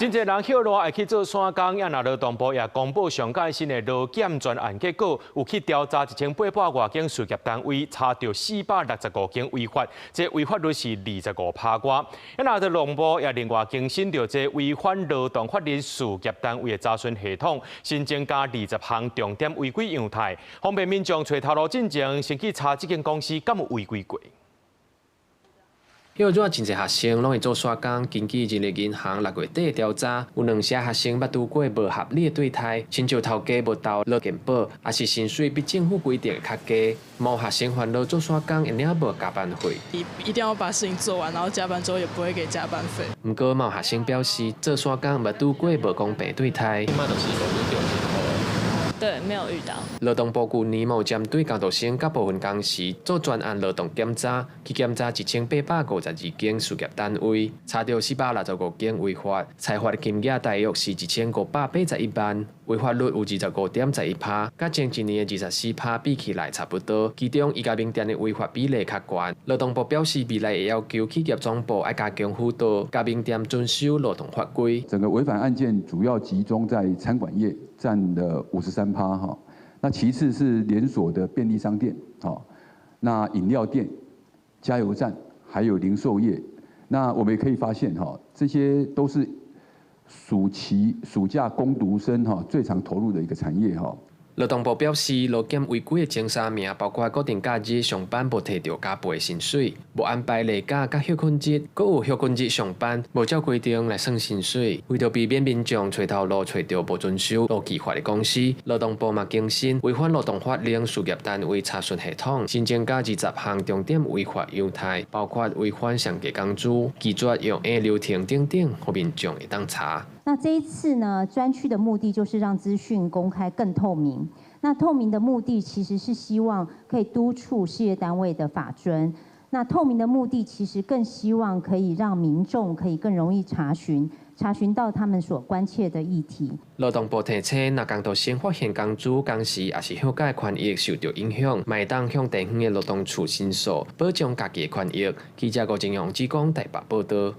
真濟人歇落愛去做山工，也若勞動部也公布上屆新的勞檢專案結果，有去調查1800多間事業單位，查到465件違法，這違法率是25%多。也若勞動部也另外更新到這違反勞動法令事業單位的查詢系統，新增加20項重點違規樣態，方便民眾找頭路進前，先去查這間公司敢有違規過。迄個真濟學生攏會做沙工，根據人力銀行6月底的調查，有2些學生捌拄過無合理的對待，親像頭家無投勞健保，也是薪水比政府規定的較低。某學生煩惱做沙工一領無加班費，一定要把事情做完，然後加班之後也不會給加班費。不過某學生表示，做沙工捌拄過無公平對待。對，沒有遇到。勞動部去年有針對工讀生甲部分公司做專案勞動檢查，去檢查1852間事業單位，查到465件違法，裁罰金額大約是1581萬，違法率有25.11%，甲前一年的24%比起來差不多。其中，伊家名店的違法比例較高。勞動部表示，未來會要求企業總部要加強輔導，甲名店遵守勞動法規。整個違反案件主要集中在餐館業，佔了53%哈。那其次是連鎖的便利商店，好，那飲料店、加油站，還有零售業。那我們也可以發現哈，這些都是暑假工讀生哈最常投入的一個產業哈。勞動部表示，勞檢違規的前3名包括固定假日上班無摕到加倍薪水，無安排例假甲休困日，閣有休困日上班無照規定來算薪水。為着避免民眾找頭路找到無遵守勞基法的公司，勞動部嘛更新違反勞動法令事業單位查詢系統，新增加20項重點違法樣態，包括違反上架工資、拒絕用 A 流程等等，讓民眾會當查。那這一次呢，專區的目的就是讓資訊公開更透明。那透明的目的其實是希望可以督促事業單位的法遵。那透明的目的其實更希望可以讓民眾可以更容易查詢到他們所關切的議題。勞動部提醒，若工讀生發現工資、工時也是休假的權益受到影響，麥當向地方的勞動處申訴，保障家己的權益。記者郭正陽、志光台北報道。